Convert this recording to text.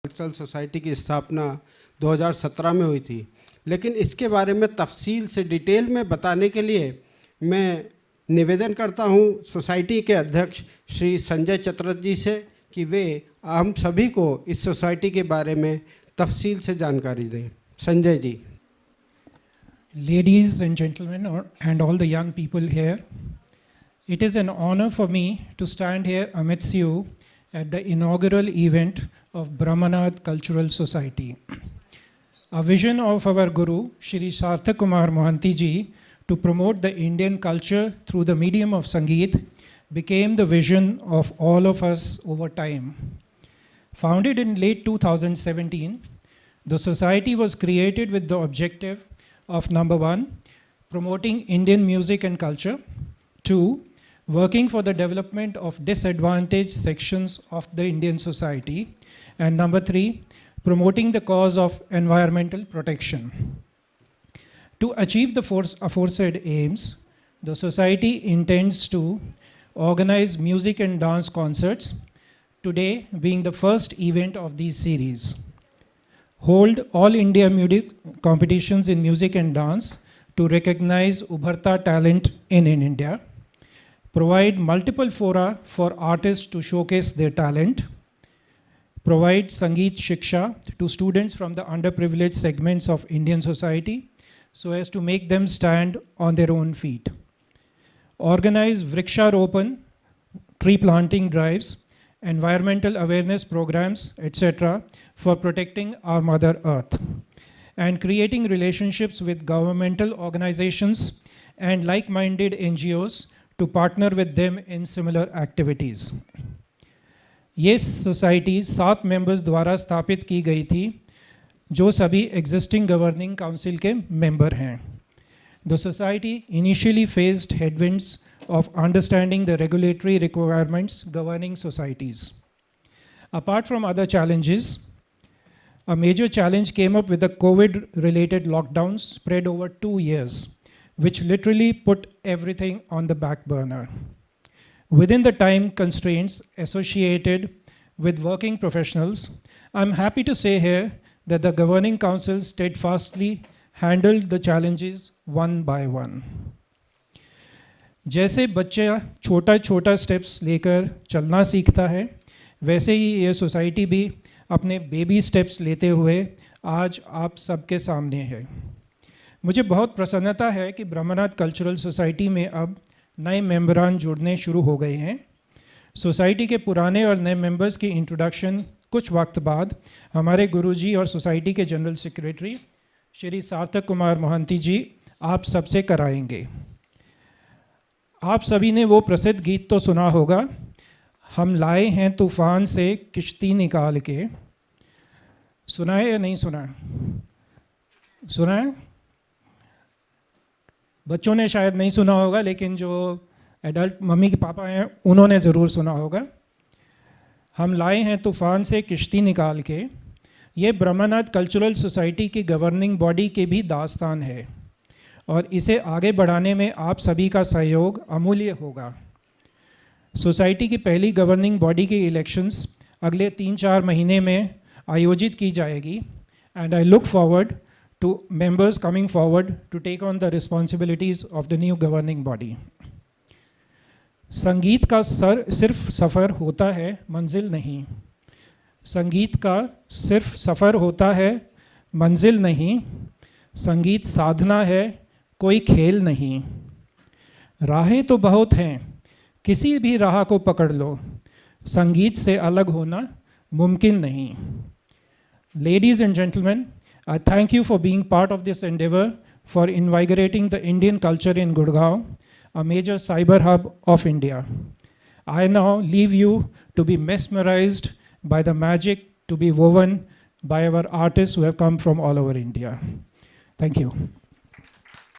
Cultural society की स्थापना 2017 में हुई थी, लेकिन इसके बारे में तफसील से डिटेल में बताने के लिए मैं निवेदन करता हूं सोसाइटी के अध्यक्ष श्री संजय चतरथ जी से कि वे हम सभी को इस सोसाइटी के बारे में तफसील से जानकारी दें। Sanjay ji. Ladies and gentlemen, and all the young people here, it is an honor for me to stand here amidst you at the inaugural event of Brahmanath Cultural Society. A vision of our Guru, Shri Sarthak Kumar Mohanty ji, to promote the Indian culture through the medium of Sangeet became the vision of all of us over time. Founded in late 2017, the society was created with the objective of number 1, promoting Indian music and culture, 2, working for the development of disadvantaged sections of the Indian society, and number 3, promoting the cause of environmental protection. To achieve the aforesaid aims, the society intends to organize music and dance concerts, today being the first event of these series. Hold all India music competitions in music and dance to recognize Ubharta talent in India. Provide multiple fora for artists to showcase their talent. Provide Sangeet Shiksha to students from the underprivileged segments of Indian society so as to make them stand on their own feet. Organize Vriksharopan, tree planting drives, environmental awareness programs, etc. for protecting our Mother Earth, and creating relationships with governmental organizations and like-minded NGOs to partner with them in similar activities. ये society 7 members द्वारा स्थापित की गई थी जो सभी existing governing council के member हैं. The society initially faced headwinds of understanding the regulatory requirements governing societies. Apart from other challenges, a major challenge came up with the COVID-related lockdowns spread over 2 years, which literally put everything on the back burner. Within the time constraints associated with working professionals, I'm happy to say here that the governing council steadfastly handled the challenges one by one. जैसे बच्चा छोटा छोटा steps लेकर चलना सीखता है, वैसे ही ये सोसाइटी भी अपने बेबी स्टेप्स लेते हुए आज आप सबके सामने है. मुझे बहुत प्रसन्नता है कि ब्रह्मनाथ कल्चरल सोसाइटी में अब नए मेंबरान जुड़ने शुरू हो गए हैं. सोसाइटी के पुराने और नए मेंबर्स की इंट्रोडक्शन कुछ वक्त बाद हमारे गुरुजी और सोसाइटी के जनरल सेक्रेटरी श्री सार्थक कुमार मोहंती जी आप सबसे कराएंगे. आप सभी ने वो प्रसिद्ध गीत तो सुना होगा, हम लाए हैं तूफान से किश्ती निकाल के. सुना है या नहीं सुना? सुना है? बच्चों ने शायद नहीं सुना होगा, लेकिन जो एडल्ट मम्मी के पापा हैं उन्होंने ज़रूर सुना होगा. हम लाए हैं तूफान से किश्ती निकाल के. ये ब्रह्मनाथ कल्चरल सोसाइटी की गवर्निंग बॉडी के भी दास्तान है और इसे आगे बढ़ाने में आप सभी का सहयोग अमूल्य होगा. सोसाइटी की पहली गवर्निंग बॉडी की इलेक्शंस अगले 3-4 महीने में आयोजित की जाएगी and I look forward to members coming forward to take on the responsibilities of the new governing body. संगीत का सिर्फ सफ़र होता है, मंजिल नहीं. संगीत का सिर्फ सफ़र होता है, मंजिल नहीं. संगीत साधना है, कोई खेल नहीं. राहें तो बहुत हैं, किसी भी राह को पकड़ लो. संगीत से अलग होना मुमकिन नहीं. Ladies and gentlemen, I thank you for being part of this endeavor for invigorating the Indian culture in Gurgaon, a major cyber hub of India. I now leave you to be mesmerized by the magic to be woven by our artists who have come from all over India. Thank you.